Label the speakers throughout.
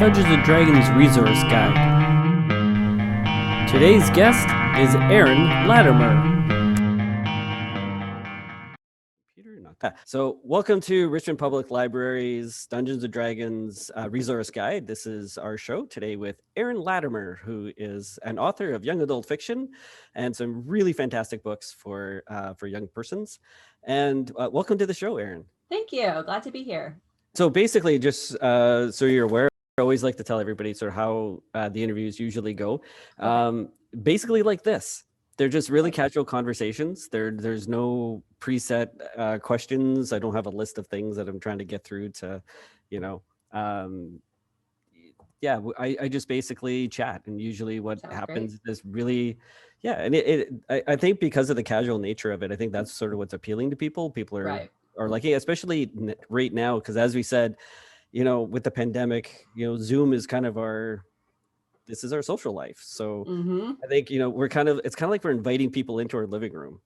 Speaker 1: Dungeons and Dragons Resource Guide. Today's guest is Erin Latimer. So welcome to Richmond Public Library's Dungeons and Dragons Resource Guide. This is our show today with Erin Latimer, who is an author of young adult fiction and some really fantastic books for young persons. And welcome to the show, Erin.
Speaker 2: Thank you. Glad to be here.
Speaker 1: So basically, just so you're aware, I always like to tell everybody sort of how the interviews usually go. Basically like this. They're just really casual conversations. There's no preset questions. I don't have a list of things that I'm trying to get through to, I just basically chat. And usually what happens is really, and I think because of the casual nature of it, I think that's sort of what's appealing to people. People are liking it, especially right now, because as we said, with the pandemic, Zoom is kind of this is our social life. So I think, it's kind of like we're inviting people into our living room.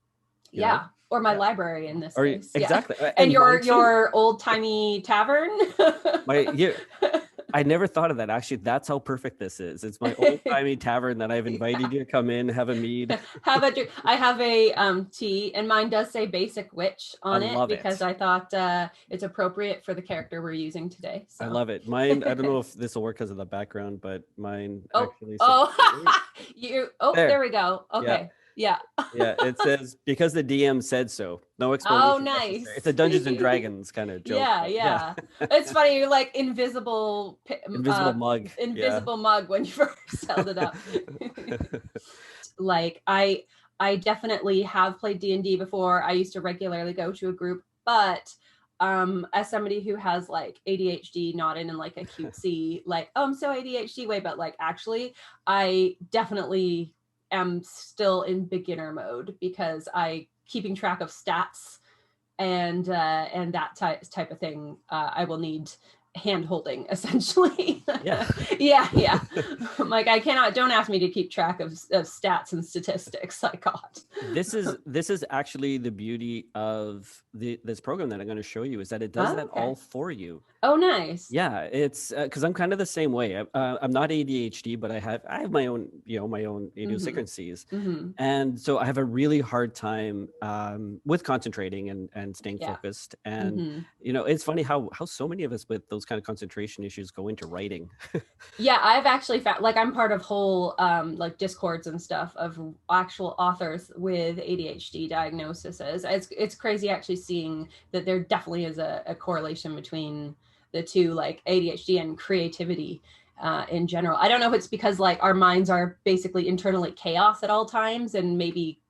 Speaker 2: Or my library in this case.
Speaker 1: Exactly.
Speaker 2: And your old timey tavern.
Speaker 1: I never thought of that. Actually, that's how perfect this is. It's my old-timey tavern that I've invited you to come in, have a mead.
Speaker 2: I have a tea, and mine does say Basic Witch on it because I thought it's appropriate for the character we're using today. So.
Speaker 1: I love it. Mine, I don't know if this will work because of the background, but mine actually
Speaker 2: says... there we go. Okay. Yeah.
Speaker 1: It says, because the DM said so. No explanation.
Speaker 2: Oh, nice.
Speaker 1: Necessary. It's a Dungeons and Dragons kind of joke.
Speaker 2: Yeah. It's funny. You're like invisible
Speaker 1: mug.
Speaker 2: Invisible mug when you first held it up. Like I definitely have played D&D before. I used to regularly go to a group, but as somebody who has like ADHD, not in like a cutesy, like, oh, I'm so ADHD way, but like actually I definitely am still in beginner mode because keeping track of stats and that type of thing, I will need hand holding essentially. Yeah. Like don't ask me to keep track of stats and statistics. I got.
Speaker 1: This is actually the beauty of this program that I'm going to show you, is that it does that all for you.
Speaker 2: Oh, nice.
Speaker 1: Yeah, it's because I'm kind of the same way. I'm not ADHD, but I have my own, my own idiosyncrasies. And so I have a really hard time with concentrating and staying focused. And, it's funny how so many of us with those kind of concentration issues go into writing.
Speaker 2: Yeah, I've actually found, like, I'm part of whole like discords and stuff of actual authors with ADHD diagnoses. It's crazy actually seeing that there definitely is a correlation between the two, like ADHD and creativity in general. I don't know if it's because like our minds are basically internally chaos at all times, and maybe,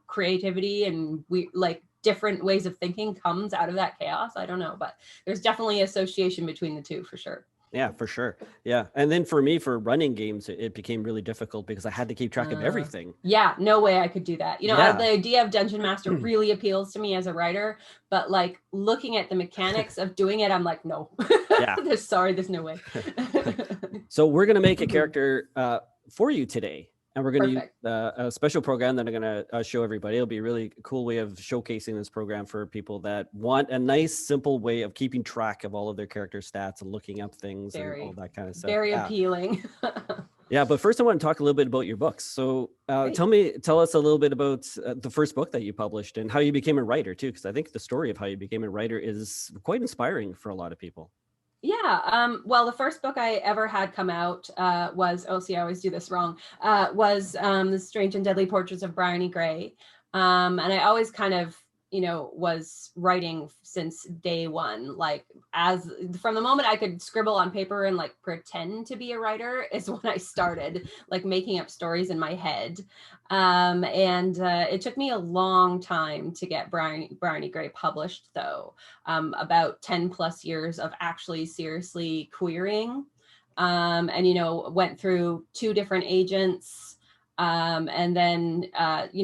Speaker 2: creativity and we like different ways of thinking comes out of that chaos. I don't know, but there's definitely association between the two for sure.
Speaker 1: Yeah, for sure. Yeah. And then for me, for running games, it became really difficult because I had to keep track of everything.
Speaker 2: Yeah, no way I could do that. The idea of Dungeon Master really appeals to me as a writer, but like looking at the mechanics of doing it, I'm like, no.
Speaker 1: Yeah.
Speaker 2: There's no way.
Speaker 1: So we're going to make a character for you today. And we're going to use a special program that I'm going to show everybody. It'll be a really cool way of showcasing this program for people that want a nice, simple way of keeping track of all of their character stats and looking up things and all that kind of stuff.
Speaker 2: Very appealing.
Speaker 1: Yeah, but first I want to talk a little bit about your books. So tell us a little bit about the first book that you published and how you became a writer too, because I think the story of how you became a writer is quite inspiring for a lot of people.
Speaker 2: Yeah. Well, the first book I ever had come out was, I always do this wrong, was The Strange and Deadly Portraits of Bryony Gray. And I always kind of, was writing since day one, like from the moment I could scribble on paper and like pretend to be a writer is when I started like making up stories in my head. And it took me a long time to get Bryony Gray published though. About 10 plus years of actually seriously querying, and, went through 2 different agents, and then,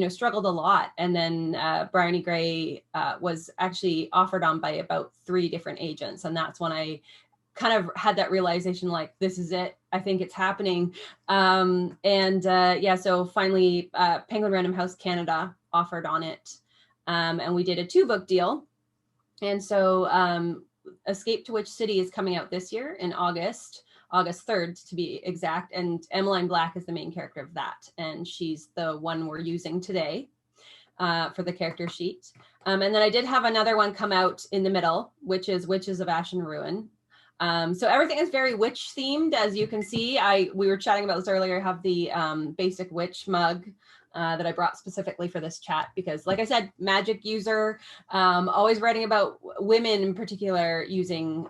Speaker 2: struggled a lot. And then Bryony Gray was actually offered on by about 3 different agents. And that's when I kind of had that realization, like, this is it. I think it's happening. So finally, Penguin Random House Canada offered on it. And we did a 2-book deal. And so Escape to Which City is coming out this year in August August 3rd to be exact. And Emmeline Black is the main character of that. And she's the one we're using today for the character sheet. And then I did have another one come out in the middle, which is Witches of Ash and Ruin. So everything is very witch themed, as you can see. We were chatting about this earlier. I have the basic witch mug that I brought specifically for this chat because, like I said, magic user, always writing about women in particular using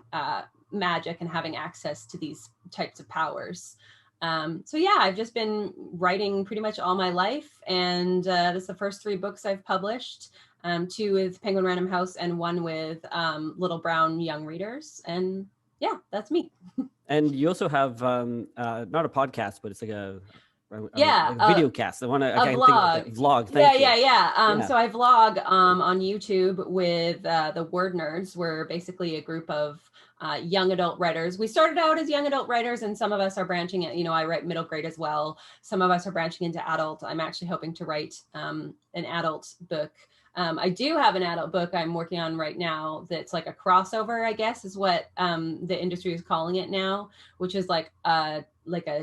Speaker 2: magic and having access to these types of powers. So yeah, I've just been writing pretty much all my life, and this is the first 3 books I've published, 2 with Penguin Random House and 1 with Little Brown Young Readers, and yeah, that's me.
Speaker 1: And you also have not a podcast, but it's like a video cast. I
Speaker 2: vlog.
Speaker 1: Think vlog. Thank you.
Speaker 2: Yeah. So I vlog on YouTube with the Word Nerds. We're basically a group of young adult writers. We started out as young adult writers, and some of us are branching it. I write middle grade as well. Some of us are branching into adult. I'm actually hoping to write an adult book. I do have an adult book I'm working on right now that's like a crossover, I guess, is what the industry is calling it now, which is like a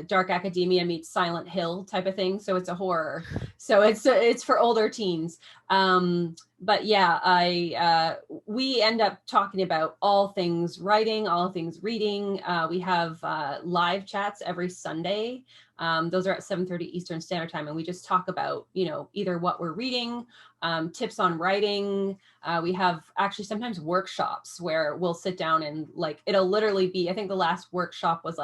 Speaker 2: dark academia meets Silent Hill type of thing. So it's a horror. So it's for older teens. But yeah, we end up talking about all things writing, all things reading. We have live chats every Sunday. Those are at 7:30 Eastern Standard Time. And we just talk about, either what we're reading, tips on writing. We have actually sometimes workshops where we'll sit down and it'll literally be, I think the last workshop was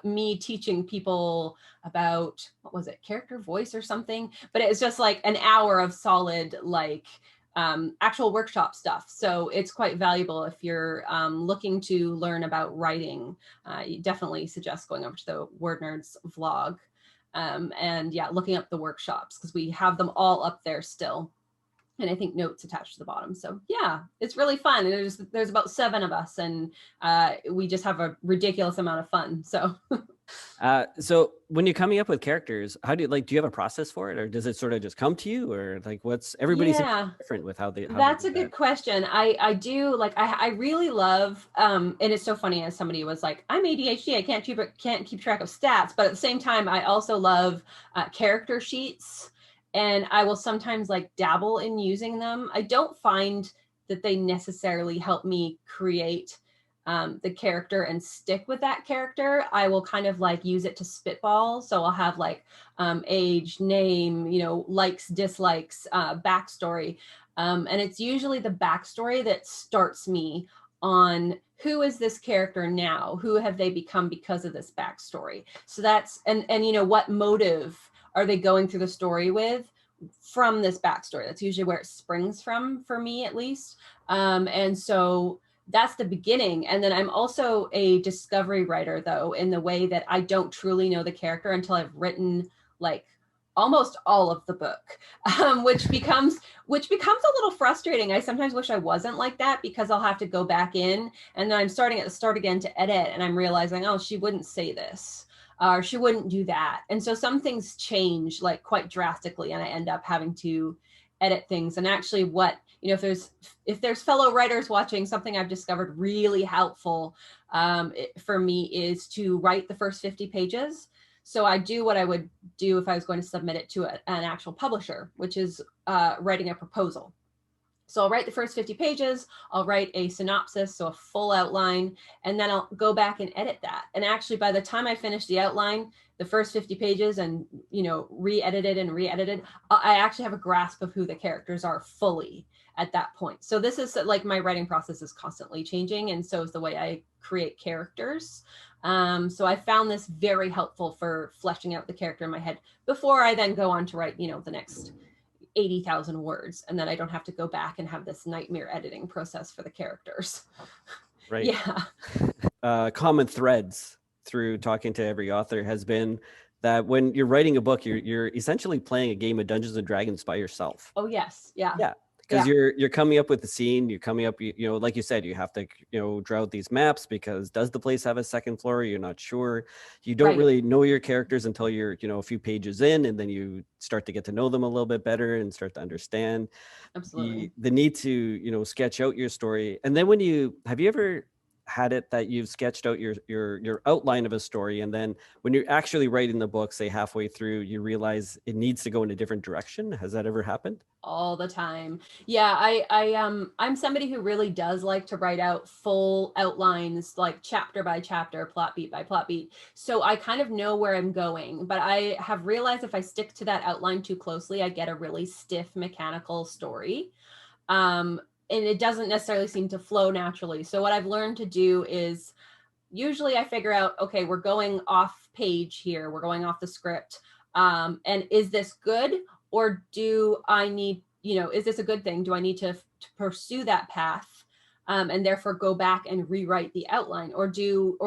Speaker 2: me teaching people about, what was it, character voice or something, but it was just an hour of solid actual workshop stuff. So it's quite valuable if you're looking to learn about writing. You definitely suggest going over to the Word Nerds vlog and yeah, looking up the workshops because we have them all up there still. And I think notes attached to the bottom. So yeah, it's really fun. And there's about 7 of us, and we just have a ridiculous amount of fun. So.
Speaker 1: So when you're coming up with characters, how do you have a process for it, or does it sort of just come to you, or what's everybody's different with how they?
Speaker 2: That's a good question. I do I really love and it's so funny as somebody was like, I'm ADHD, I can't keep track of stats, but at the same time, I also love character sheets. And I will sometimes dabble in using them. I don't find that they necessarily help me create the character and stick with that character. I will kind of use it to spitball. So I'll have age, name, likes, dislikes, backstory. And it's usually the backstory that starts me on who is this character now? Who have they become because of this backstory? So that's, and what motive are they going through the story with from this backstory? That's usually where it springs from, for me at least. And so that's the beginning. And then I'm also a discovery writer, though, in the way that I don't truly know the character until I've written almost all of the book, which becomes a little frustrating. I sometimes wish I wasn't like that, because I'll have to go back in and then I'm starting at the start again to edit, and I'm realizing, oh, she wouldn't say this, or she wouldn't do that. And so some things change quite drastically, and I end up having to edit things. And actually if there's fellow writers watching, something I've discovered really helpful for me is to write the first 50 pages. So I do what I would do if I was going to submit it to an actual publisher, which is writing a proposal. So I'll write the first 50 pages, I'll write a synopsis, so a full outline, and then I'll go back and edit that. And actually, by the time I finish the outline, the first 50 pages, and re-edited, I actually have a grasp of who the characters are fully at that point. So this is my writing process is constantly changing, and so is the way I create characters. So I found this very helpful for fleshing out the character in my head before I then go on to write, the next 80,000 words, and then I don't have to go back and have this nightmare editing process for the characters.
Speaker 1: Right.
Speaker 2: Yeah.
Speaker 1: Common threads through talking to every author has been that when you're writing a book, you're essentially playing a game of Dungeons and Dragons by yourself.
Speaker 2: Oh yes. Yeah.
Speaker 1: Because you're coming up with the scene, you're coming up, like you said, you have to, draw out these maps, because does the place have a second floor? You're not sure. You don't really know your characters until you're, a few pages in, and then you start to get to know them a little bit better and start to understand.
Speaker 2: Absolutely.
Speaker 1: The need to, sketch out your story. And then have you ever had it that you've sketched out your outline of a story, and then when you're actually writing the book, say halfway through, you realize it needs to go in a different direction? Has that ever happened?
Speaker 2: All the time. Yeah, I'm somebody who really does like to write out full outlines, like chapter by chapter, plot beat by plot beat. So I kind of know where I'm going, but I have realized if I stick to that outline too closely, I get a really stiff mechanical story. And it doesn't necessarily seem to flow naturally. So what I've learned to do is usually I figure out, okay, we're going off page here, we're going off the script. And is this good? Or do I need, is this a good thing? Do I need to pursue that path? And therefore go back and rewrite the outline, or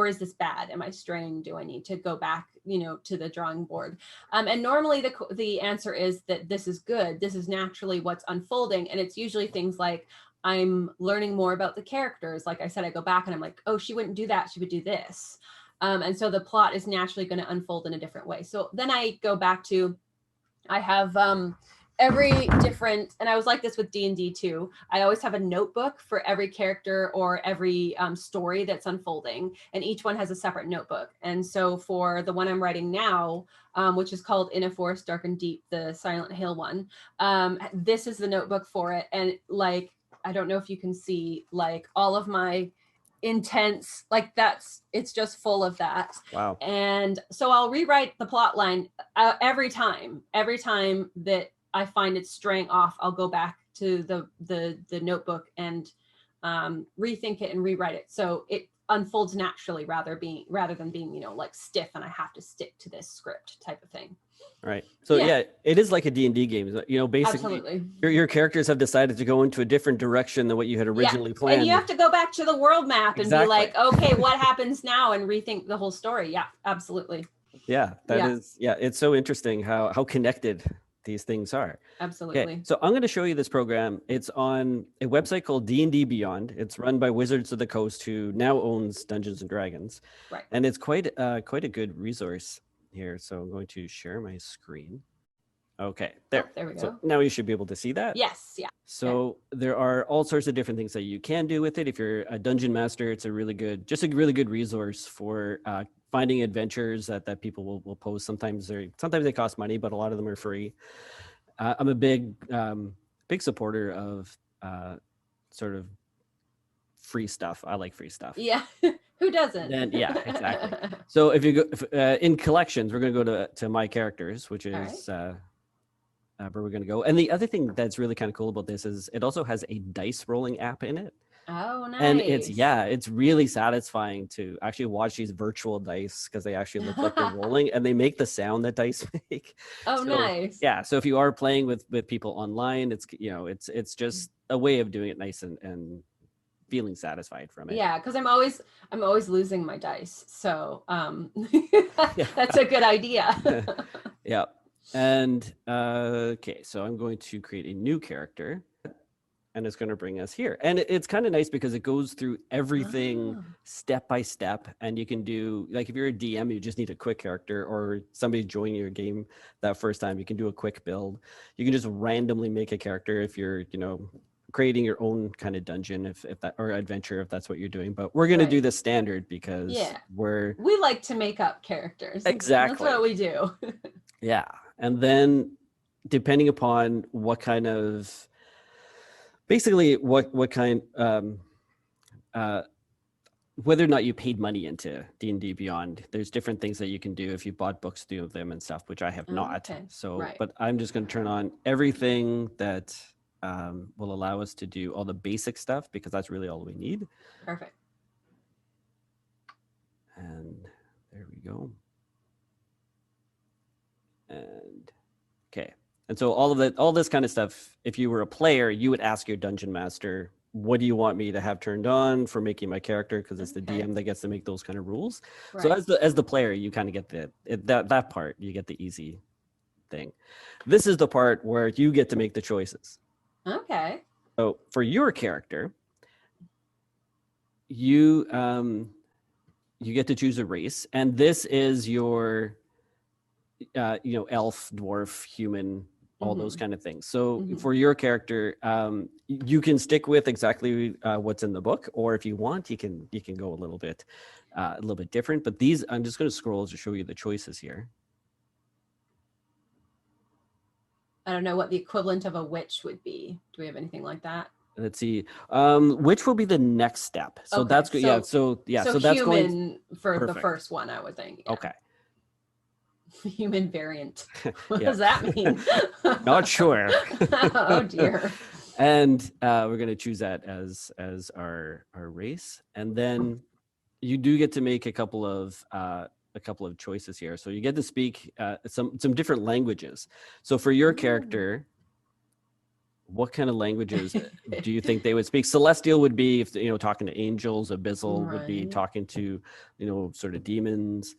Speaker 2: is this bad? Am I straying? Do I need to go back, to the drawing board? And normally the answer is that this is good. This is naturally what's unfolding. And it's usually things like, I'm learning more about the characters. Like I said, I go back and I'm like, oh, she wouldn't do that. She would do this. And so the plot is naturally going to unfold in a different way. So then I go back to, I have every different, and I was like this with D&D too. I always have a notebook for every character or every story that's unfolding, and each one has a separate notebook. And so for the one I'm writing now, which is called In a Forest Dark and Deep, the Silent Hill one, this is the notebook for it. And like, I don't know if you can see like all of my intense, like it's just full of that.
Speaker 1: Wow.
Speaker 2: And so I'll rewrite the plot line every time that I find it straying off. I'll go back to the notebook and rethink it and rewrite it so it unfolds naturally rather than being like stiff and I have to stick to this script type of thing.
Speaker 1: Right. So yeah, it is like a D&D game. Basically,
Speaker 2: absolutely,
Speaker 1: your characters have decided to go into a different direction than what you had originally planned.
Speaker 2: And you have to go back to the world map and be like, okay, what happens now, and rethink the whole story. Yeah, absolutely.
Speaker 1: Yeah, is it's so interesting how connected these things are.
Speaker 2: Absolutely.
Speaker 1: Okay, so I'm going to show you this program. It's on a website called D&D Beyond. It's run by Wizards of the Coast, who now owns Dungeons and Dragons.
Speaker 2: Right.
Speaker 1: And it's quite a good resource here. So I'm going to share my screen. Okay, there.
Speaker 2: There we go.
Speaker 1: So now you should be able to see that.
Speaker 2: Yes. Yeah.
Speaker 1: So there are all sorts of different things that you can do with it. If you're a dungeon master, it's a really good resource for finding adventures that people will post. Sometimes they cost money, but a lot of them are free. I'm a big supporter of sort of free stuff. I like free stuff.
Speaker 2: Yeah. Who doesn't?
Speaker 1: And yeah, exactly. So if you go in collections, we're going to go to my characters, which is where we're going to go. And the other thing that's really kind of cool about this is it also has a dice rolling app in it.
Speaker 2: Oh, nice.
Speaker 1: And it's really satisfying to actually watch these virtual dice because they actually look like they're rolling and they make the sound that dice make.
Speaker 2: Oh, nice.
Speaker 1: Yeah. So if you are playing with people online, it's just a way of doing it nice and feeling satisfied from it.
Speaker 2: Yeah, because I'm always losing my dice. So that's a good idea.
Speaker 1: Yeah. And okay, so I'm going to create a new character. And it's going to bring us here. And it's kind of nice because it goes through everything step by step. And you can do, like, if you're a DM, you just need a quick character, or somebody joining your game that first time, you can do a quick build. You can just randomly make a character if you're, creating your own kind of dungeon, if that, or adventure, if that's what you're doing. But we're going to do the standard because we
Speaker 2: like to make up characters.
Speaker 1: Exactly.
Speaker 2: That's what we do.
Speaker 1: Yeah. And then depending upon what kind of, basically what kind whether or not you paid money into D&D Beyond, there's different things that you can do if you bought books through them and stuff, which I have not.
Speaker 2: Okay.
Speaker 1: So but I'm just going to turn on everything that will allow us to do all the basic stuff, because that's really all we need.
Speaker 2: Perfect.
Speaker 1: And there we go. And okay. And so all this kind of stuff, if you were a player, you would ask your dungeon master, what do you want me to have turned on for making my character? Because it's the DM that gets to make those kind of rules. Right. So as the player, you kind of get that part, you get the easy thing. This is the part where you get to make the choices.
Speaker 2: Okay.
Speaker 1: So for your character, you get to choose a race, and this is your elf, dwarf, human all those kind of things. So
Speaker 2: Mm-hmm.
Speaker 1: for your character, you can stick with exactly what's in the book, or if you want, you can go a little bit different. But these, I'm just going to scroll to show you the choices here.
Speaker 2: I don't know what the equivalent of a witch would be. Do we have anything like that?
Speaker 1: Let's see. Which will be the next step? So
Speaker 2: okay.
Speaker 1: that's good. Yeah. So that's
Speaker 2: human
Speaker 1: going
Speaker 2: for
Speaker 1: perfect.
Speaker 2: The first one, I would think. Yeah.
Speaker 1: Okay.
Speaker 2: Human variant. What does that mean?
Speaker 1: Not sure.
Speaker 2: Oh dear.
Speaker 1: And we're going to choose that as our race, and then you do get to make a couple of choices here. So you get to speak some different languages. So for your character, what kind of languages do you think they would speak? Celestial would be, if talking to angels. Abyssal would be talking to sort of demons.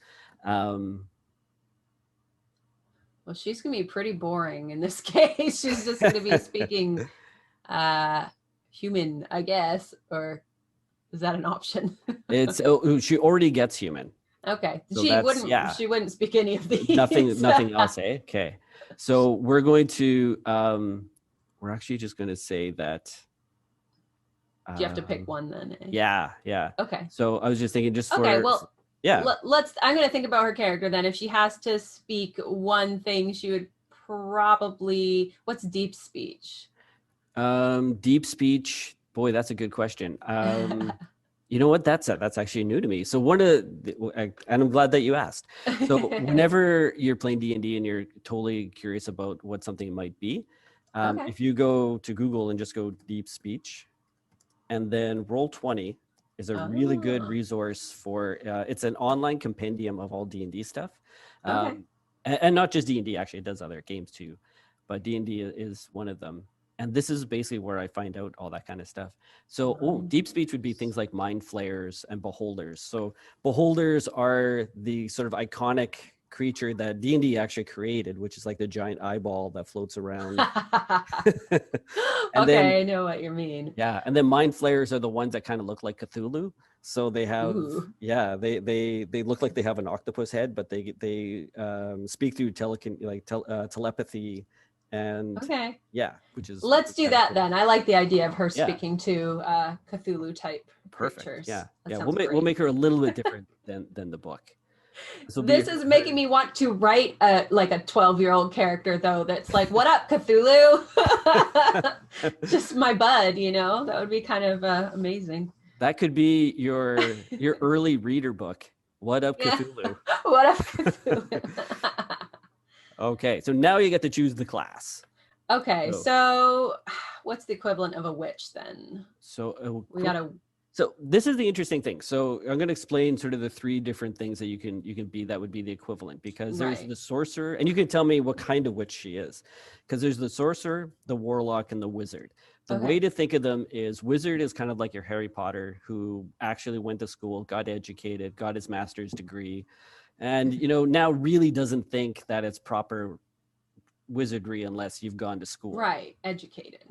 Speaker 2: Well, she's gonna be pretty boring in this case. She's just gonna be speaking human, I guess, or is that an option?
Speaker 1: It's she already gets human.
Speaker 2: Okay.
Speaker 1: So
Speaker 2: she wouldn't speak any of these.
Speaker 1: Nothing else, eh? Okay. So we're going to we're actually just going to say that
Speaker 2: do you have to pick one then? Eh?
Speaker 1: Yeah.
Speaker 2: Okay.
Speaker 1: So I was just thinking, just for
Speaker 2: okay, well,
Speaker 1: yeah.
Speaker 2: I'm going to think about her character then. If she has to speak one thing, she would probably, what's deep speech?
Speaker 1: Deep speech, boy, that's a good question. You know what? That's actually new to me. So and I'm glad that you asked. So whenever you're playing D&D and you're totally curious about what something might be, if you go to Google and just go deep speech, and then Roll20 is a really good resource for. It's an online compendium of all D&D stuff, and not just D&D. Actually, it does other games too, but D&D is one of them. And this is basically where I find out all that kind of stuff. So, deep speech would be things like mind flayers and beholders. So beholders are the sort of iconic creature that D&D actually created, which is like the giant eyeball that floats around.
Speaker 2: I know what you mean.
Speaker 1: Yeah, and then mind flayers are the ones that kind of look like Cthulhu. So they have, they look like they have an octopus head, but they speak through telepathy. And which is,
Speaker 2: let's do that then. I like the idea of her speaking to Cthulhu type creatures.
Speaker 1: Yeah, we'll make her a little bit different than the book.
Speaker 2: This is making me want to write a 12-year-old character though. That's like, what up, Cthulhu? Just my bud, that would be kind of amazing.
Speaker 1: That could be your early reader book. What up, Cthulhu?
Speaker 2: What up, Cthulhu?
Speaker 1: Okay, so now you get to choose the class.
Speaker 2: Okay, so what's the equivalent of a witch then?
Speaker 1: So
Speaker 2: we gotta.
Speaker 1: So this is the interesting thing. So I'm going to explain sort of the three different things that you can be that would be the equivalent, because there's the sorcerer, and you can tell me what kind of witch she is, because there's the sorcerer, the warlock, and the wizard. The way to think of them is wizard is kind of like your Harry Potter, who actually went to school, got educated, got his master's degree, and now really doesn't think that it's proper wizardry unless you've gone to school.
Speaker 2: Educated.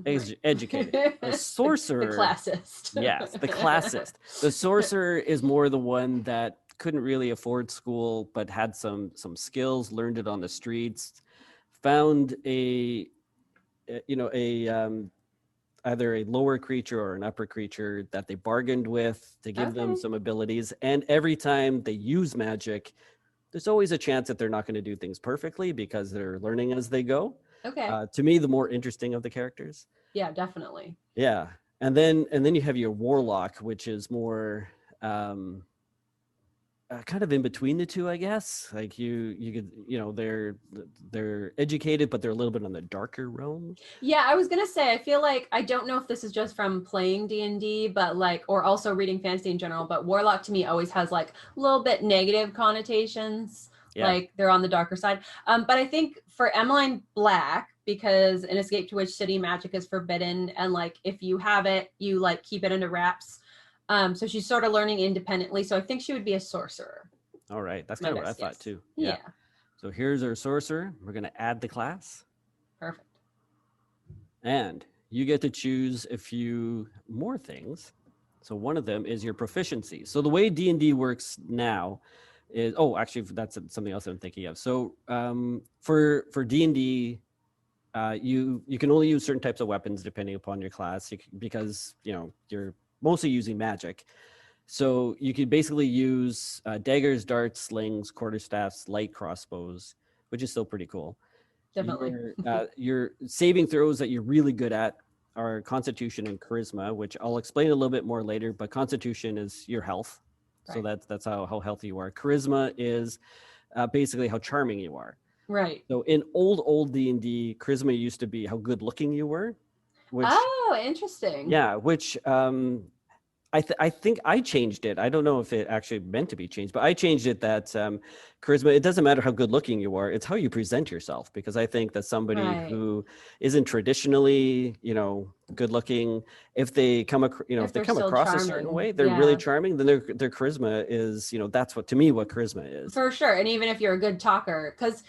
Speaker 1: Educated. The sorcerer.
Speaker 2: The classist.
Speaker 1: Yes, the classist. The sorcerer is more the one that couldn't really afford school, but had some skills, learned it on the streets, found either a lower creature or an upper creature that they bargained with to give them some abilities. And every time they use magic, there's always a chance that they're not going to do things perfectly because they're learning as they go. To me, the more interesting of the characters.
Speaker 2: Yeah, definitely.
Speaker 1: Yeah. And then you have your warlock, which is more kind of in between the two, I guess. Like you could, they're educated, but they're a little bit on the darker realm.
Speaker 2: Yeah, I was gonna say, I feel like, I don't know if this is just from playing D&D, but or also reading fantasy in general, but warlock to me always has a little bit negative connotations. Like they're on the darker side. But I think for Emmeline Black, because in Escape to Witch City, magic is forbidden, and if you have it, you keep it under wraps. So she's sort of learning independently. So I think she would be a sorcerer.
Speaker 1: All right. That's kind of what I thought too.
Speaker 2: Yeah.
Speaker 1: So here's our sorcerer. We're going to add the class.
Speaker 2: Perfect.
Speaker 1: And you get to choose a few more things. So one of them is your proficiency. So the way D&D works now is, actually, that's something else I'm thinking of. So for D&D, you can only use certain types of weapons depending upon your class because you're mostly using magic. So you could basically use daggers, darts, slings, quarterstaffs, light crossbows, which is still pretty cool.
Speaker 2: Definitely.
Speaker 1: Your saving throws that you're really good at are Constitution and Charisma, which I'll explain a little bit more later. But Constitution is your health, so
Speaker 2: Right.
Speaker 1: that's how healthy you are. Charisma is basically how charming you are.
Speaker 2: Right.
Speaker 1: So in old D&D, charisma used to be how good looking you were, which
Speaker 2: Oh, interesting.
Speaker 1: yeah, which I think I changed it. I don't know if it actually meant to be changed, but I changed it that charisma, it doesn't matter how good looking you are, it's how you present yourself. Because I think that somebody
Speaker 2: Right.
Speaker 1: who isn't traditionally, good looking, if they come
Speaker 2: If
Speaker 1: if they
Speaker 2: they're
Speaker 1: come
Speaker 2: still
Speaker 1: across a certain
Speaker 2: charming.
Speaker 1: way, they're really
Speaker 2: Yeah.
Speaker 1: charming, then their charisma is, that's what to me what charisma is.
Speaker 2: For sure. And even if you're a good talker, because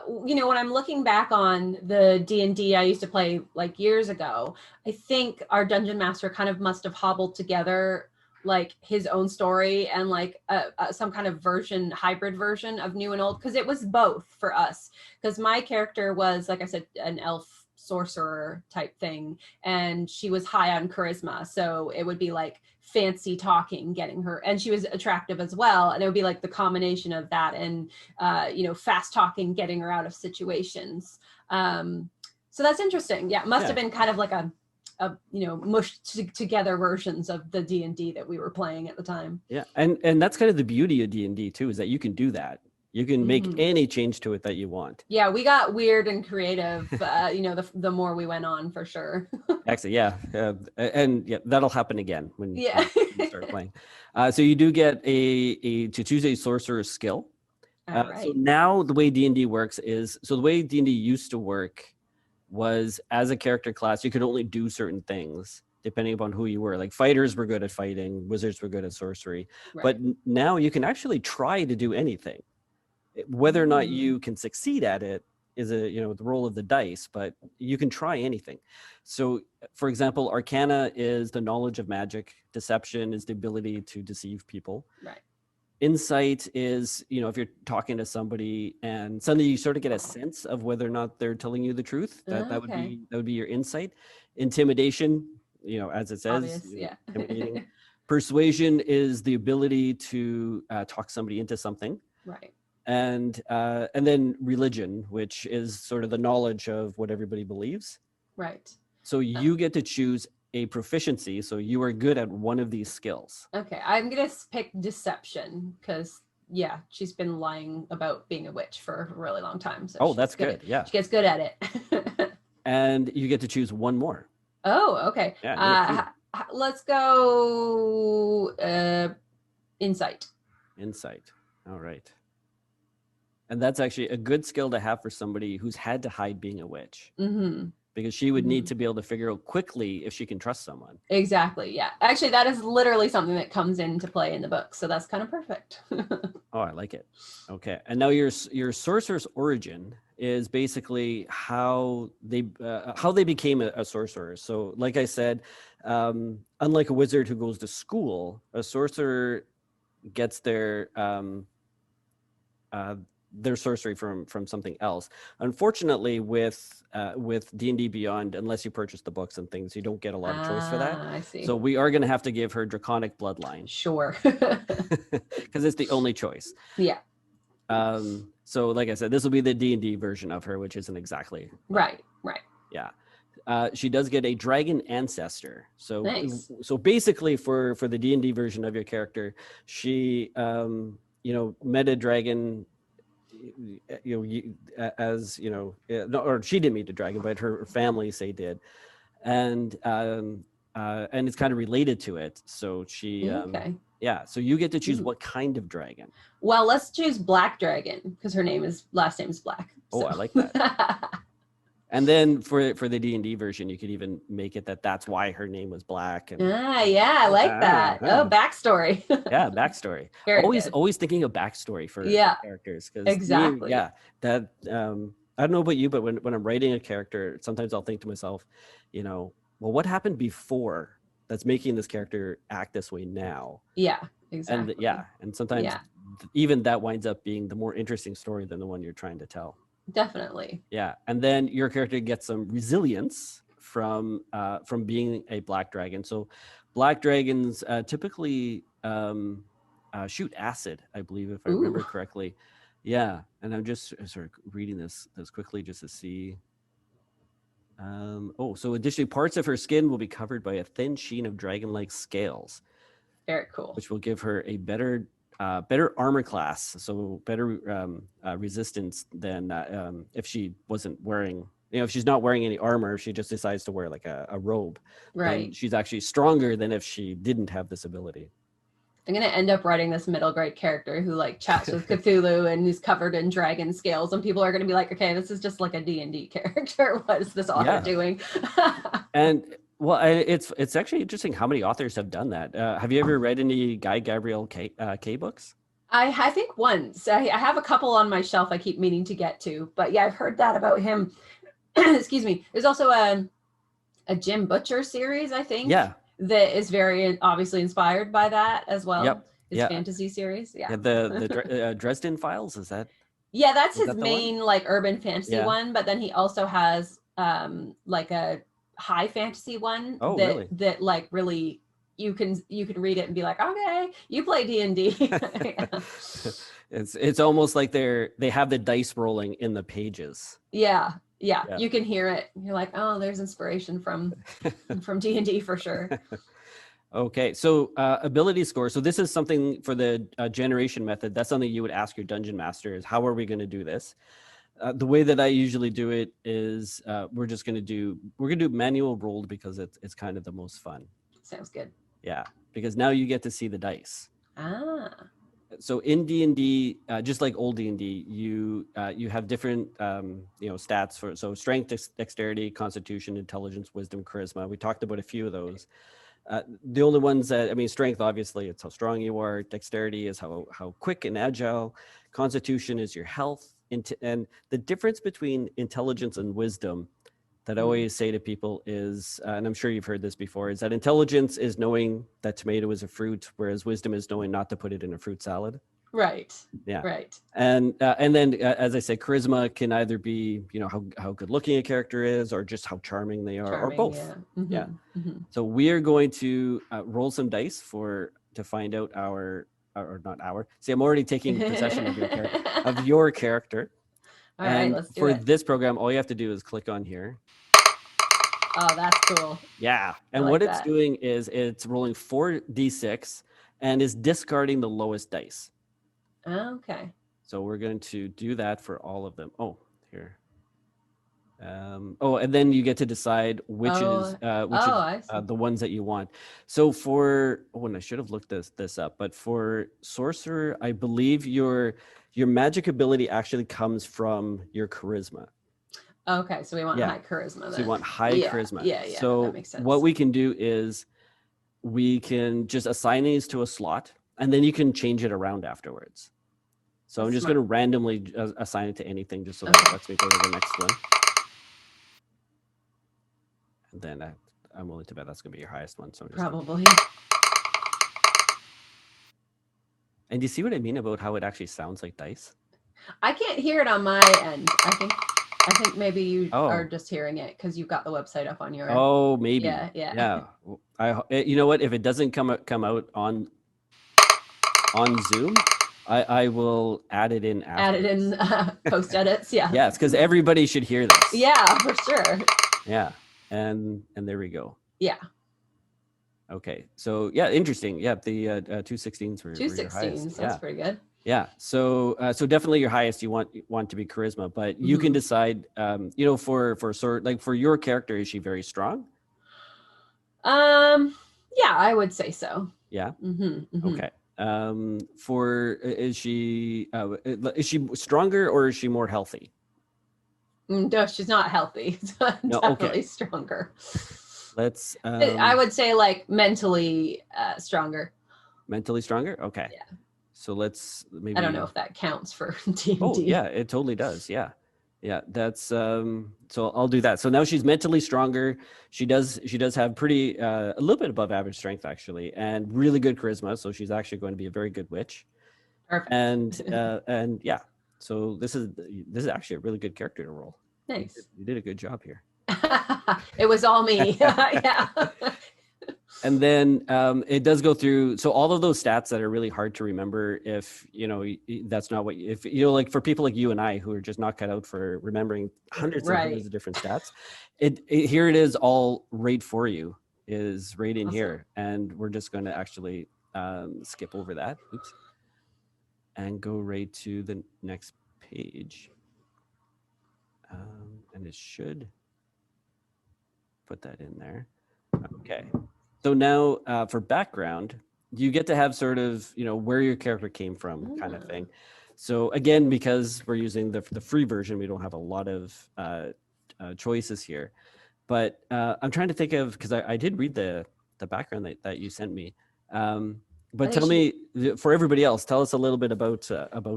Speaker 2: when I'm looking back on the D&D I used to play like years ago, I think our dungeon master kind of must have hobbled together like his own story and like some kind of hybrid version of new and old, because it was both for us. Because my character was, like I said, an elf sorcerer type thing, and she was high on charisma, so it would be like fancy talking getting her, and she was attractive as well, and it would be like the combination of that and fast talking getting her out of situations. So that's interesting. Yeah, it must have been kind of like a mushed together versions of the D&D that we were playing at the time.
Speaker 1: Yeah, and that's kind of the beauty of D&D too, is that you can do that. You can make any change to it that you want.
Speaker 2: Yeah, we got weird and creative, the more we went on, for sure.
Speaker 1: Actually, yeah. And yeah, that'll happen again when you start playing. So you do get to choose a sorcerer's skill.
Speaker 2: All right.
Speaker 1: So now the way D&D works is, so the way D&D used to work was, as a character class, you could only do certain things depending upon who you were. Like fighters were good at fighting, wizards were good at sorcery. Right. But now you can actually try to do anything. Whether or not you can succeed at it is the roll of the dice, but you can try anything. So for example, Arcana is the knowledge of magic. Deception is the ability to deceive people.
Speaker 2: Right.
Speaker 1: Insight is, if you're talking to somebody and suddenly you sort of get a sense of whether or not they're telling you the truth, that would be your insight. Intimidation, as it says,
Speaker 2: obvious, yeah.
Speaker 1: Intimidating. Persuasion is the ability to talk somebody into something.
Speaker 2: Right.
Speaker 1: And then religion, which is sort of the knowledge of what everybody believes.
Speaker 2: Right.
Speaker 1: So you get to choose a proficiency, so you are good at one of these skills.
Speaker 2: Okay, I'm gonna pick deception because she's been lying about being a witch for a really long time. So
Speaker 1: that's good. Yeah,
Speaker 2: she gets good at it.
Speaker 1: And you get to choose one more.
Speaker 2: Oh, okay. Yeah, let's go insight.
Speaker 1: Insight. All right. And that's actually a good skill to have for somebody who's had to hide being a witch. Because she would need to be able to figure out quickly if she can trust someone.
Speaker 2: Exactly. Yeah. Actually, that is literally something that comes into play in the book. So that's kind of perfect.
Speaker 1: Oh, I like it. Okay. And now your sorcerer's origin is basically how they became a sorcerer. So like I said, unlike a wizard who goes to school, a sorcerer gets their sorcery from something else. Unfortunately, with D&D Beyond, unless you purchase the books and things, you don't get a lot of choice for that.
Speaker 2: I see.
Speaker 1: So we are going to have to give her draconic bloodline.
Speaker 2: Sure.
Speaker 1: Because it's the only choice.
Speaker 2: Yeah.
Speaker 1: So like I said, this will be the D&D version of her, which isn't exactly
Speaker 2: right.
Speaker 1: Yeah. She does get a dragon ancestor. So
Speaker 2: nice.
Speaker 1: So basically for the D&D version of your character, she met a dragon, or she didn't meet a dragon, but her family did, and it's kind of related to it. So she so you get to choose what kind of dragon.
Speaker 2: Well, let's choose black dragon because her last name is Black.
Speaker 1: So. Oh, I like that. And then for the D&D version, you could even make it that's why her name was Black. And,
Speaker 2: I like that. Oh, backstory.
Speaker 1: Yeah, backstory. Always thinking of backstory for characters.
Speaker 2: Exactly.
Speaker 1: That I don't know about you, but when I'm writing a character, sometimes I'll think to myself, well, what happened before that's making this character act this way now?
Speaker 2: Yeah, exactly.
Speaker 1: And sometimes even that winds up being the more interesting story than the one you're trying to tell.
Speaker 2: Definitely.
Speaker 1: Yeah, and then your character gets some resilience from being a black dragon. So black dragons typically shoot acid, I believe, if I remember
Speaker 2: Ooh,
Speaker 1: correctly. Yeah, and I'm just sort of reading this quickly just to see. So additionally, parts of her skin will be covered by a thin sheen of dragon-like scales,
Speaker 2: very cool.
Speaker 1: which will give her a better armor class, so better resistance than if she wasn't wearing. If she's not wearing any armor, she just decides to wear like a robe. Then
Speaker 2: Right.
Speaker 1: she's actually stronger than if she didn't have this ability.
Speaker 2: I'm gonna end up writing this middle grade character who like chats with Cthulhu and is covered in dragon scales, and people are gonna be like, okay, this is just like a D&D character. What is this author doing?
Speaker 1: And well, it's actually interesting how many authors have done that. Have you ever read any Guy Gabriel K books?
Speaker 2: I think once. I have a couple on my shelf I keep meaning to get to, but yeah, I've heard that about him. Excuse me. There's also a Jim Butcher series, I think.
Speaker 1: Yeah.
Speaker 2: That is very obviously inspired by that as well.
Speaker 1: Yep.
Speaker 2: His fantasy series. Yeah.
Speaker 1: The Dresden Files, is that?
Speaker 2: Yeah, that's his main like urban fantasy one, but then he also has like a high fantasy one that like really you can read it and be like, okay, you play D&D.
Speaker 1: It's almost like they have the dice rolling in the pages.
Speaker 2: Yeah, you can hear it. You're like, oh, there's inspiration from D&D for sure.
Speaker 1: Okay, so ability score. So this is something for the generation method. That's something you would ask your dungeon master is, how are we going to do this? The way that I usually do it is we're going to do manual rolled because it's kind of the most fun.
Speaker 2: Sounds good.
Speaker 1: Yeah, because now you get to see the dice.
Speaker 2: Ah.
Speaker 1: So in D&D, just like old D&D, you have different stats for strength, dexterity, constitution, intelligence, wisdom, charisma. We talked about a few of those. The only ones that strength, obviously, it's how strong you are. Dexterity is how quick and agile. Constitution is your health. And the difference between intelligence and wisdom that I always say to people is, and I'm sure you've heard this before, is that intelligence is knowing that tomato is a fruit, whereas wisdom is knowing not to put it in a fruit salad.
Speaker 2: Right.
Speaker 1: Yeah.
Speaker 2: Right.
Speaker 1: And then, as I say, charisma can either be, how good looking a character is, or just how charming they are, or both. Yeah.
Speaker 2: Mm-hmm.
Speaker 1: Yeah.
Speaker 2: Mm-hmm.
Speaker 1: So we are going to roll some dice to find out See, I'm already taking possession of your character.
Speaker 2: All right, let's do it.
Speaker 1: For this program, all you have to do is click on here.
Speaker 2: Oh, that's cool.
Speaker 1: Yeah. And what it's doing is it's rolling 4d6 and is discarding the lowest dice.
Speaker 2: Okay.
Speaker 1: So we're going to do that for all of them. Oh, here. And then you get to decide which is the ones that you want. So and I should have looked this up, but for sorcerer, I believe your magic ability actually comes from your charisma.
Speaker 2: Okay, so we want high charisma then.
Speaker 1: So you want high charisma.
Speaker 2: Yeah,
Speaker 1: so
Speaker 2: that makes sense.
Speaker 1: What we can do is we can just assign these to a slot, and then you can change it around afterwards. So I'm just going to randomly assign it to anything just so that it lets me go to the next one. And then I'm willing to bet that's going to be your highest one. So
Speaker 2: probably.
Speaker 1: And do you see what I mean about how it actually sounds like dice?
Speaker 2: I can't hear it on my end. I think maybe you are just hearing it because you've got the website up on your end.
Speaker 1: Oh, maybe.
Speaker 2: Yeah.
Speaker 1: You know what? If it doesn't come out on Zoom, I will add it in after.
Speaker 2: Add it in post edits. Yeah.
Speaker 1: Yes, because everybody should hear this.
Speaker 2: Yeah, for sure.
Speaker 1: Yeah. And there we go.
Speaker 2: Yeah.
Speaker 1: Okay. So yeah, interesting. Yeah, the 216s were
Speaker 2: 216s. That's pretty good.
Speaker 1: Yeah. So definitely your highest you want to be charisma, but you can decide. For your character, is she very strong?
Speaker 2: Yeah, I would say so.
Speaker 1: Yeah.
Speaker 2: Mm-hmm.
Speaker 1: Okay. Is she stronger or is she more healthy?
Speaker 2: No, she's not healthy. Definitely stronger.
Speaker 1: Let's.
Speaker 2: I would say like mentally stronger.
Speaker 1: Mentally stronger. Okay.
Speaker 2: Yeah.
Speaker 1: So let's maybe.
Speaker 2: I don't know if that counts for D&D.
Speaker 1: Oh yeah, it totally does. Yeah. Yeah, that's so I'll do that. So now she's mentally stronger. She does have pretty a little bit above average strength actually, and really good charisma. So she's actually going to be a very good witch.
Speaker 2: Perfect.
Speaker 1: And yeah, So this is actually a really good character to roll.
Speaker 2: Nice.
Speaker 1: You did a good job here.
Speaker 2: It was all me. Yeah.
Speaker 1: And then it does go through. So all of those stats that are really hard to remember, if that's not what, if like for people like you and I who are just not cut out for remembering hundreds and hundreds of different stats, here it is all right for you, is right in here. And we're just going to actually skip over that. Oops. And go right to the next page. And it should put that in there. Okay. So now for background, you get to have sort of, where your character came from kind of thing. So again, because we're using the free version, we don't have a lot of choices here. But I'm trying to think of, because I did read the background that you sent me. But tell me, for everybody else, tell us a little bit about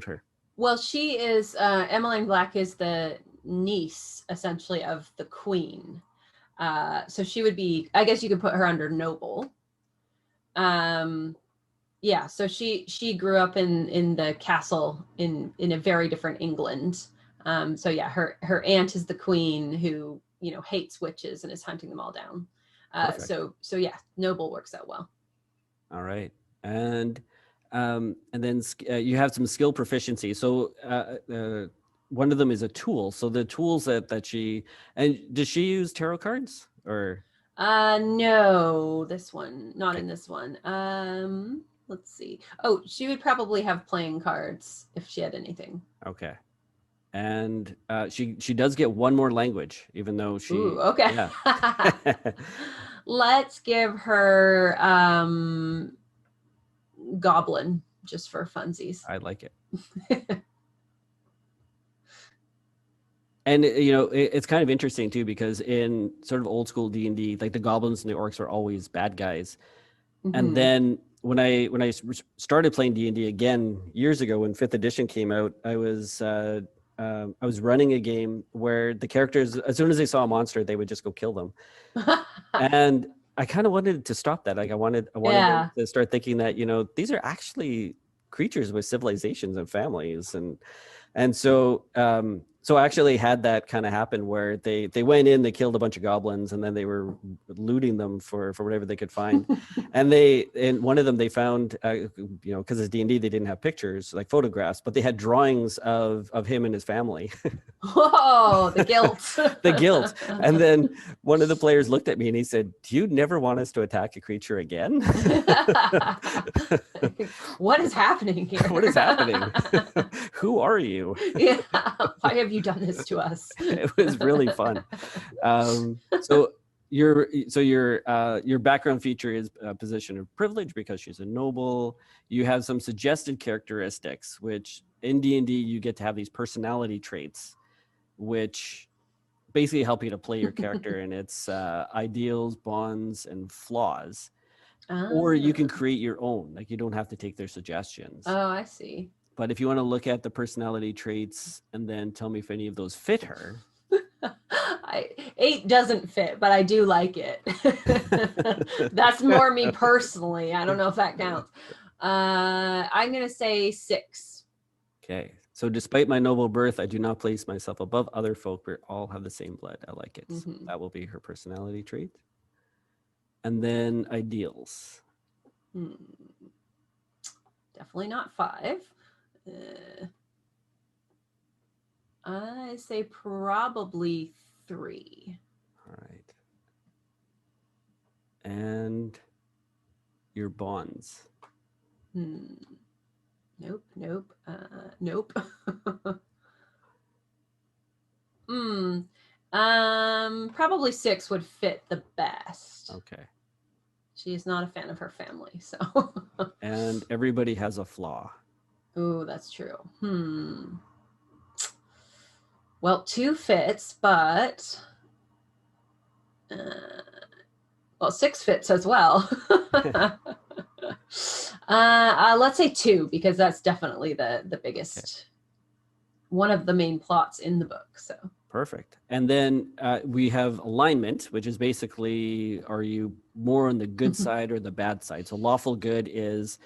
Speaker 1: her.
Speaker 2: Well, she is, Emmeline Black is the niece, essentially, of the queen. So she would be, I guess you could put her under noble. Yeah, so she grew up in the castle in a very different England. So yeah, her aunt is the queen who, hates witches and is hunting them all down. So yeah, noble works out well.
Speaker 1: All right. And then you have some skill proficiency. So one of them is a tool. So the tools that she, and does she use tarot cards or?
Speaker 2: No, this one, not in this one. Let's see. Oh, she would probably have playing cards if she had anything.
Speaker 1: Okay. And she does get one more language, even though she.
Speaker 2: Ooh, okay.
Speaker 1: Yeah.
Speaker 2: Let's give her goblin just for funsies.
Speaker 1: I like it. And it's kind of interesting too, because in sort of old school D&D, like the goblins and the orcs are always bad guys. Mm-hmm. And then when I started playing D&D again years ago, when 5th edition came out, I was running a game where the characters, as soon as they saw a monster, they would just go kill them. And I kind of wanted to stop that. Like I wanted to start thinking that, these are actually creatures with civilizations and families. And so I actually had that kind of happen where they went in, they killed a bunch of goblins, and then they were looting them for whatever they could find. And one of them they found, because it's D&D, they didn't have pictures, like photographs, but they had drawings of him and his family.
Speaker 2: Whoa, the guilt.
Speaker 1: The guilt. And then one of the players looked at me and he said, "Do you never want us to attack a creature again?"
Speaker 2: What is happening here?
Speaker 1: What is happening? Who are you?
Speaker 2: Yeah. Why have you done this to us?
Speaker 1: It was really fun. So your background feature is a position of privilege because she's a noble. You have some suggested characteristics, which in D&D you get to have these personality traits, which basically help you to play your character and its ideals, bonds, and flaws. Or you can create your own. Like you don't have to take their suggestions.
Speaker 2: Oh, I see.
Speaker 1: But if you want to look at the personality traits and then tell me if any of those fit her.
Speaker 2: 8 doesn't fit, but I do like it. That's more me personally. I don't know if that counts. I'm going to say 6.
Speaker 1: Okay. So despite my noble birth, I do not place myself above other folk. We all have the same blood. I like it. Mm-hmm. So that will be her personality trait. And then ideals.
Speaker 2: Definitely not 5. I say probably 3.
Speaker 1: All right. And your bonds.
Speaker 2: Nope. Nope. Probably 6 would fit the best.
Speaker 1: Okay.
Speaker 2: She is not a fan of her family, so.
Speaker 1: And everybody has a flaw.
Speaker 2: Ooh, that's true. Well, 2 fits, but 6 fits as well. Let's say 2, because that's definitely the biggest, one of the main plots in the book. So
Speaker 1: perfect. And then we have alignment, which is basically, are you more on the good side or the bad side? So lawful good is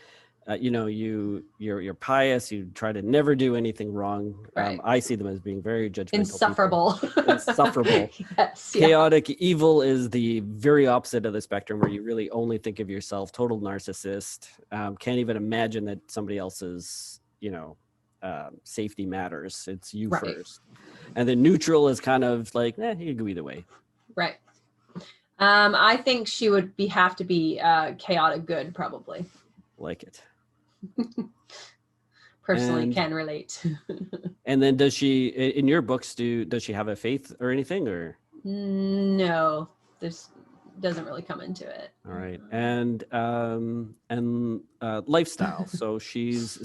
Speaker 1: you're pious. You try to never do anything wrong.
Speaker 2: Right.
Speaker 1: I see them as being very judgmental,
Speaker 2: insufferable.
Speaker 1: Insufferable.
Speaker 2: Yes.
Speaker 1: Chaotic evil is the very opposite of the spectrum, where you really only think of yourself. Total narcissist. Can't even imagine that somebody else's safety matters. It's you first. And then neutral is kind of like, you can go either way.
Speaker 2: Right. I think she would have to be chaotic good, probably.
Speaker 1: Like it.
Speaker 2: Personally, can relate.
Speaker 1: And then does she, in your books, does she have a faith or anything, or?
Speaker 2: No, this doesn't really come into it.
Speaker 1: All right. And lifestyle. So it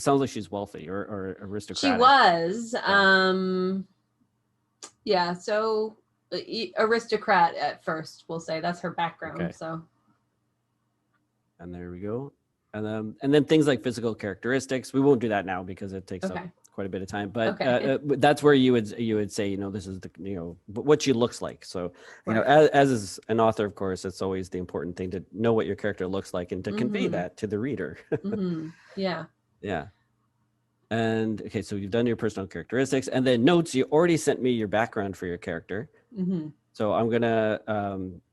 Speaker 1: sounds like she's wealthy or aristocratic.
Speaker 2: She was. Yeah. So aristocrat at first, we'll say that's her background. Okay. So.
Speaker 1: And there we go. And then things like physical characteristics. We won't do that now because it takes up quite a bit of time. But that's where you would say, this is what she looks like. So as an author, of course, it's always the important thing to know what your character looks like and to convey that to the reader.
Speaker 2: Yeah.
Speaker 1: Yeah. And okay, so you've done your personal characteristics, and then notes. You already sent me your background for your character. So I'm gonna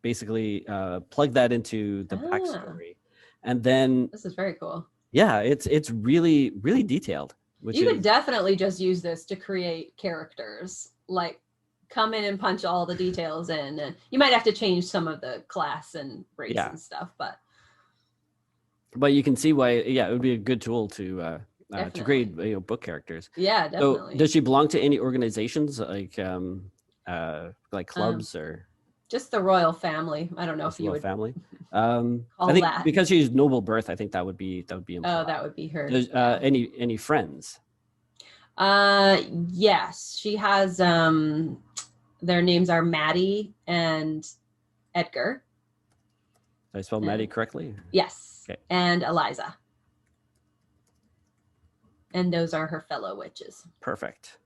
Speaker 1: basically plug that into the backstory. And then
Speaker 2: this is very cool.
Speaker 1: Yeah, it's really, really detailed.
Speaker 2: You could definitely just use this to create characters, like come in and punch all the details in. And you might have to change some of the class and race and stuff, but
Speaker 1: you can see why. Yeah, it would be a good tool to create book characters.
Speaker 2: Yeah, definitely.
Speaker 1: So does she belong to any organizations like clubs or?
Speaker 2: Just the royal family. I don't know if you would
Speaker 1: family. I think that. Because she's noble birth, I think that would be implied.
Speaker 2: Oh, that would be her.
Speaker 1: Does, any friends?
Speaker 2: Yes, she has. Their names are Maddie and Edgar.
Speaker 1: Did I spell Maddie correctly?
Speaker 2: Yes. Okay. And Eliza. And those are her fellow witches.
Speaker 1: Perfect.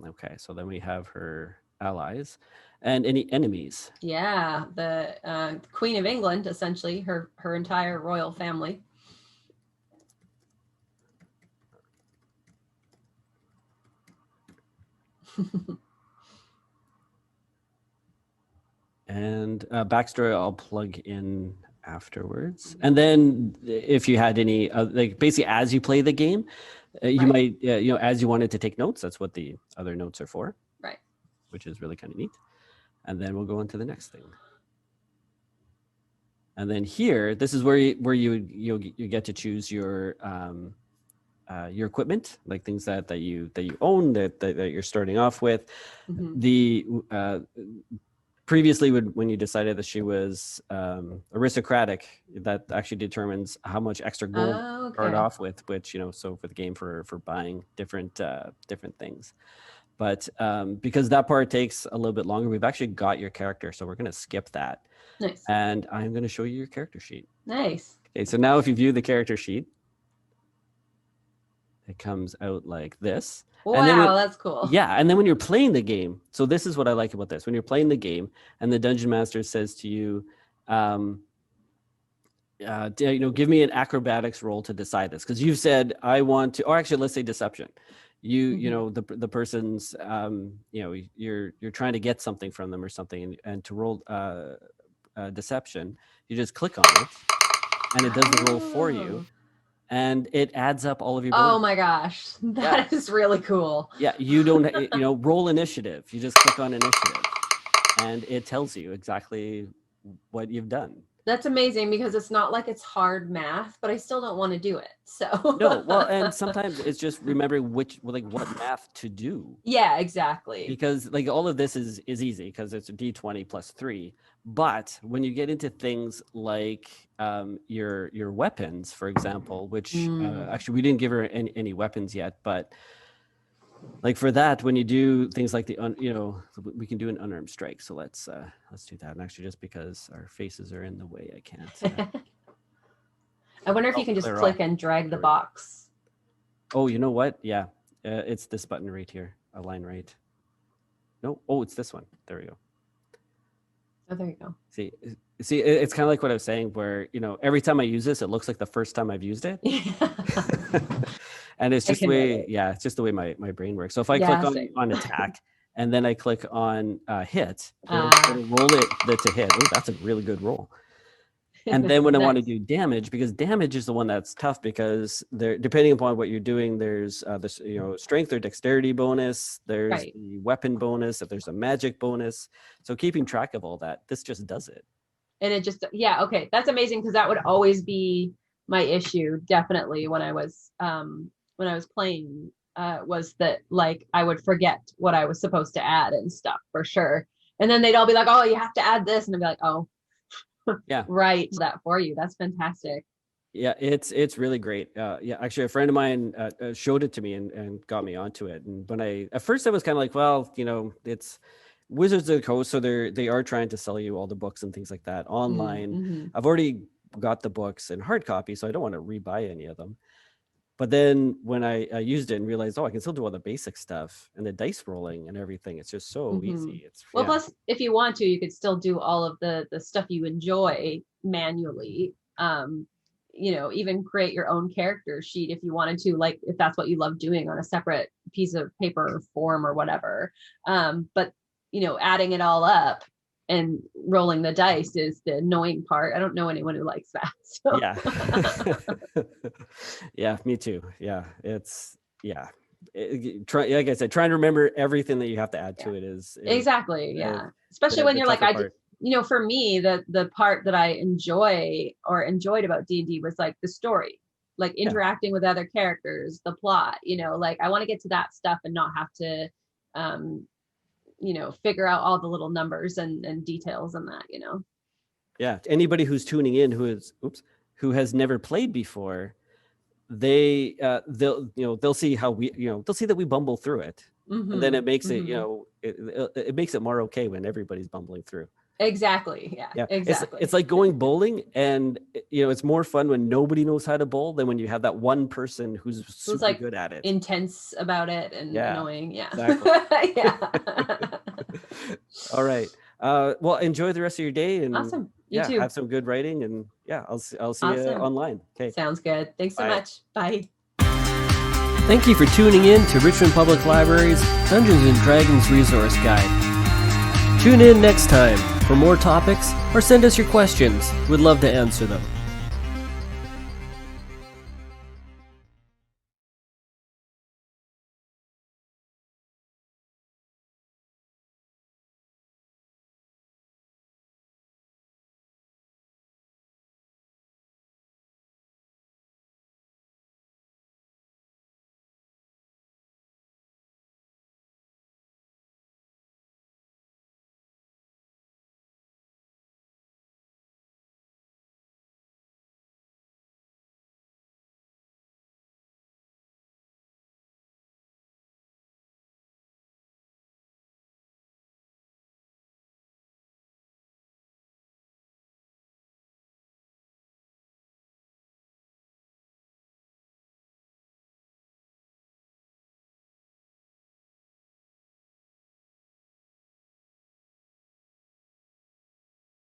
Speaker 1: Okay, so then we have her allies. And any enemies?
Speaker 2: Yeah, the Queen of England, essentially, her entire royal family.
Speaker 1: And backstory I'll plug in afterwards. And then if you had any, basically as you play the game, you might, as you wanted to take notes, that's what the other notes are for.
Speaker 2: Right.
Speaker 1: Which is really kind of neat. And then we'll go on to the next thing. And then here, this is where you get to choose your equipment, like things that you own that you're starting off with. The previously, when you decided that she was aristocratic, that actually determines how much extra gold you start off with, which so for the game for buying different things. But because that part takes a little bit longer, we've actually got your character. So we're going to skip that.
Speaker 2: Nice.
Speaker 1: And I'm going to show you your character sheet.
Speaker 2: Nice.
Speaker 1: Okay, so now if you view the character sheet, it comes out like this.
Speaker 2: Wow, that's cool.
Speaker 1: Yeah, and then when you're playing the game, so this is what I like about this. When you're playing the game and the Dungeon Master says to you, give me an acrobatics roll to decide this. Because you've said, I want to, or actually, let's say deception. The person's you're trying to get something from them or something, and to roll deception, you just click on it and it does the roll for you, and it adds up all of your bonus.
Speaker 2: Oh my gosh, that is really cool.
Speaker 1: Yeah, you don't roll initiative, you just click on initiative and it tells you exactly what you've done.
Speaker 2: That's amazing, because it's not like it's hard math, but I still don't want to do it. So
Speaker 1: no, well, and sometimes it's just remembering what math to do.
Speaker 2: Yeah, exactly.
Speaker 1: Because all of this is easy because it's a D20 plus 3. But when you get into things like your weapons, for example, which actually we didn't give her any weapons yet, but like for that, when you do things like we can do an unarmed strike. So let's do that. And actually, just because our faces are in the way, I can't.
Speaker 2: I wonder if you can just click and drag the box.
Speaker 1: Oh, you know what? Yeah, it's this button right here. Align right. No, it's this one. There we go.
Speaker 2: Oh, there you go.
Speaker 1: See, See, it's kind of like what I was saying, where, every time I use this, it looks like the first time I've used it. And it's just the way, it's just the way my brain works. So if I click on attack and then I click on hit, it'll roll it to hit. Oh, that's a really good roll. And then when I want to do damage, because damage is the one that's tough, because depending upon what you're doing, there's this, strength or dexterity bonus, there's the weapon bonus, if there's a magic bonus. So keeping track of all that, this just does it.
Speaker 2: And it just, okay, that's amazing, because that would always be my issue, definitely, when I was playing, was that, like, I would forget what I was supposed to add and stuff, for sure. And then they'd all be like, oh, you have to add this, and I'd be like, oh,
Speaker 1: yeah,
Speaker 2: right, that for you. That's fantastic.
Speaker 1: Yeah, it's really great. Actually, a friend of mine showed it to me and got me onto it. And at first I was kind of like, well, it's Wizards of the Coast, so they are trying to sell you all the books and things like that online.
Speaker 2: Mm-hmm.
Speaker 1: I've already got the books in hard copy, so I don't want to rebuy any of them. But then when I used it and realized, I can still do all the basic stuff and the dice rolling and everything. It's just so easy.
Speaker 2: Plus, if you want to, you could still do all of the stuff you enjoy manually. Even create your own character sheet if you wanted to, like, if that's what you love doing on a separate piece of paper or form or whatever. But adding it all up and rolling the dice is the annoying part. I don't know anyone who likes that. So.
Speaker 1: Yeah. Yeah, me too. Yeah. It's, like I said, trying to remember everything that you have to add to it is
Speaker 2: exactly. Especially when you're like, for me, the part that I enjoyed about D&D was like the story, like interacting with other characters, the plot, like I want to get to that stuff and not have to, figure out all the little numbers and details and that,
Speaker 1: Yeah. Anybody who's tuning in who has never played before, they'll see how they'll see that we bumble through it. Mm-hmm. And then it makes it, it makes it more okay when everybody's bumbling through.
Speaker 2: Exactly. Yeah. Exactly.
Speaker 1: It's like going bowling, and it's more fun when nobody knows how to bowl than when you have that one person who's super
Speaker 2: like
Speaker 1: good at it,
Speaker 2: intense about it, and annoying. Yeah.
Speaker 1: Exactly.
Speaker 2: Yeah.
Speaker 1: All right. Well, enjoy the rest of your day, and
Speaker 2: awesome. You too.
Speaker 1: Have some good writing, and I'll see you online. Okay.
Speaker 2: Sounds good. Thanks so much. Bye.
Speaker 3: Thank you for tuning in to Richmond Public Library's Dungeons and Dragons Resource Guide. Tune in next time for more topics, or send us your questions. We'd love to answer them.